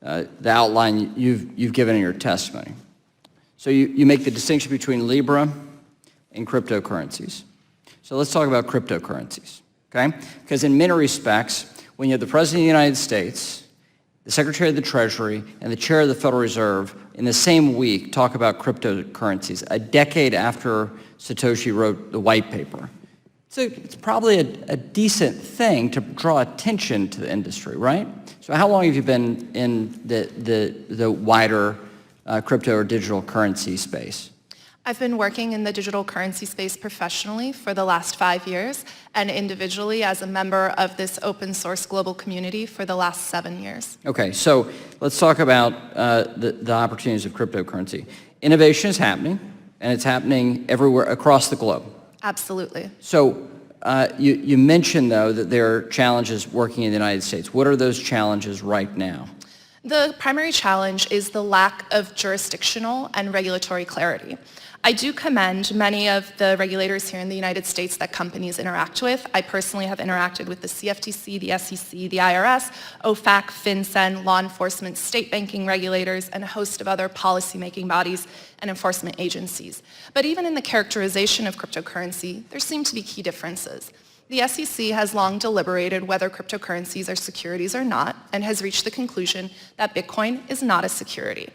the outline you've given in your testimony. So you make the distinction between Libra and cryptocurrencies. So let's talk about cryptocurrencies, okay? Because in many respects, when you have the President of the United States, the Secretary of the Treasury, and the Chair of the Federal Reserve in the same week talk about cryptocurrencies, a decade after Satoshi wrote the white paper. So it's probably a decent thing to draw attention to the industry, right? So how long have you been in the wider crypto or digital currency space? I've been working in the digital currency space professionally for the last 5 years and individually as a member of this open source global community for the last 7 years. Okay, so let's talk about the opportunities of cryptocurrency. Innovation is happening, and it's happening everywhere across the globe. Absolutely. So you mentioned, though, that there are challenges working in the United States. What are those challenges right now? The primary challenge is the lack of jurisdictional and regulatory clarity. I do commend many of the regulators here in the United States that companies interact with. I personally have interacted with the CFTC, the SEC, the IRS, OFAC, FinCEN, law enforcement, state banking regulators, and a host of other policymaking bodies and enforcement agencies. But even in the characterization of cryptocurrency, there seem to be key differences. The SEC has long deliberated whether cryptocurrencies are securities or not, and has reached the conclusion that Bitcoin is not a security.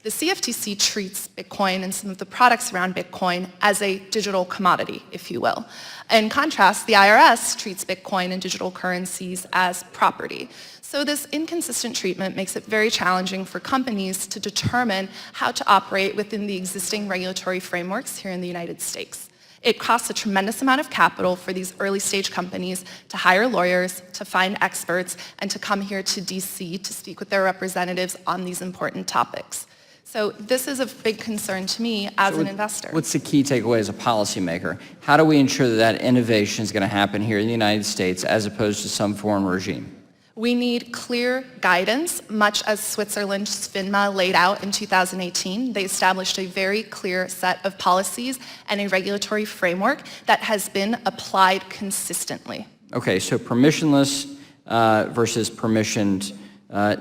The CFTC treats Bitcoin and some of the products around Bitcoin as a digital commodity, if you will. In contrast, the IRS treats Bitcoin and digital currencies as property. So this inconsistent treatment makes it very challenging for companies to determine how to operate within the existing regulatory frameworks here in the United States. It costs a tremendous amount of capital for these early stage companies to hire lawyers, to find experts, and to come here to DC to speak with their representatives on these important topics. So this is a big concern to me as an investor. What's the key takeaway as a policymaker? How do we ensure that innovation is going to happen here in the United States as opposed to some foreign regime? We need clear guidance, much as Switzerland's FINMA laid out in 2018. They established a very clear set of policies and a regulatory framework that has been applied consistently. Okay, so permissionless versus permissioned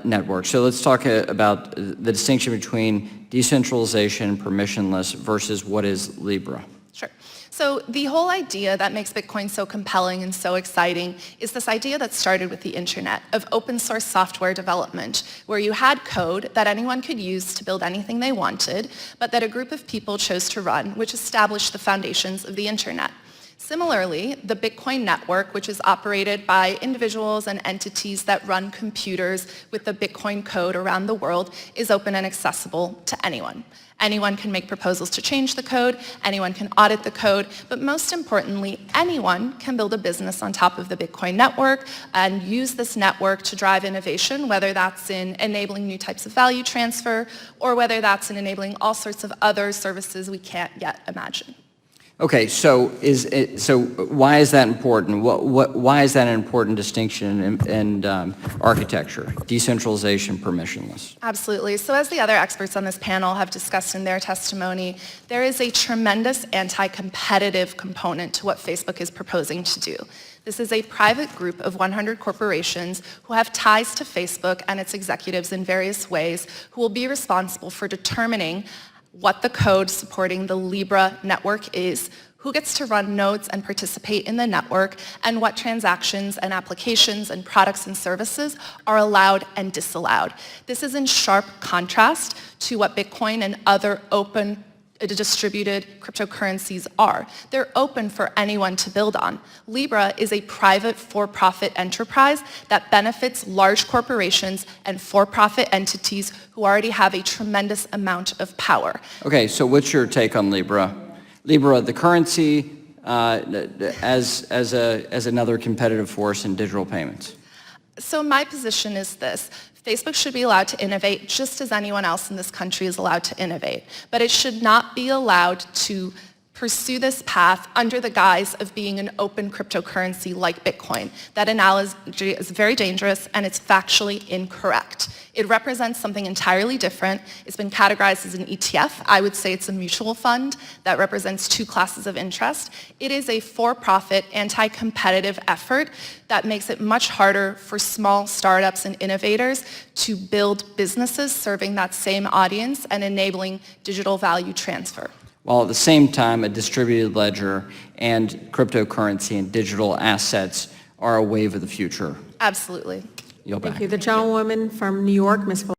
network. So let's talk about the distinction between decentralization and permissionless versus what is Libra. Sure. So the whole idea that makes Bitcoin so compelling and so exciting is this idea that started with the internet of open source software development, where you had code that anyone could use to build anything they wanted, but that a group of people chose to run, which established the foundations of the internet. Similarly, the Bitcoin network, which is operated by individuals and entities that run computers with the Bitcoin code around the world, is open and accessible to anyone. Anyone can make proposals to change the code, anyone can audit the code, but most importantly, anyone can build a business on top of the Bitcoin network and use this network to drive innovation, whether that's in enabling new types of value transfer or whether that's in enabling all sorts of other services we can't yet imagine. Okay, so why is that important? Why is that an important distinction in architecture, decentralization, permissionless? Absolutely. So as the other experts on this panel have discussed in their testimony, there is a tremendous anti-competitive component to what Facebook is proposing to do. This is a private group of 100 corporations who have ties to Facebook and its executives in various ways, who will be responsible for determining what the code supporting the Libra network is, who gets to run nodes and participate in the network, and what transactions and applications and products and services are allowed and disallowed. This is in sharp contrast to what Bitcoin and other open distributed cryptocurrencies are. They're open for anyone to build on. Libra is a private for-profit enterprise that benefits large corporations and for-profit entities who already have a tremendous amount of power. Okay, so what's your take on Libra? Libra, the currency, as another competitive force in digital payments. So my position is this. Facebook should be allowed to innovate just as anyone else in this country is allowed to innovate, but it should not be allowed to pursue this path under the guise of being an open cryptocurrency like Bitcoin. That analogy is very dangerous and it's factually incorrect. It represents something entirely different. It's been categorized as an ETF. I would say it's a mutual fund that represents two classes of interest. It is a for-profit, anti-competitive effort that makes it much harder for small startups and innovators to build businesses serving that same audience and enabling digital value transfer. While at the same time, a distributed ledger and cryptocurrency and digital assets are a wave of the future. Absolutely. Yield back. Thank you. The gentlewoman from New York, Ms.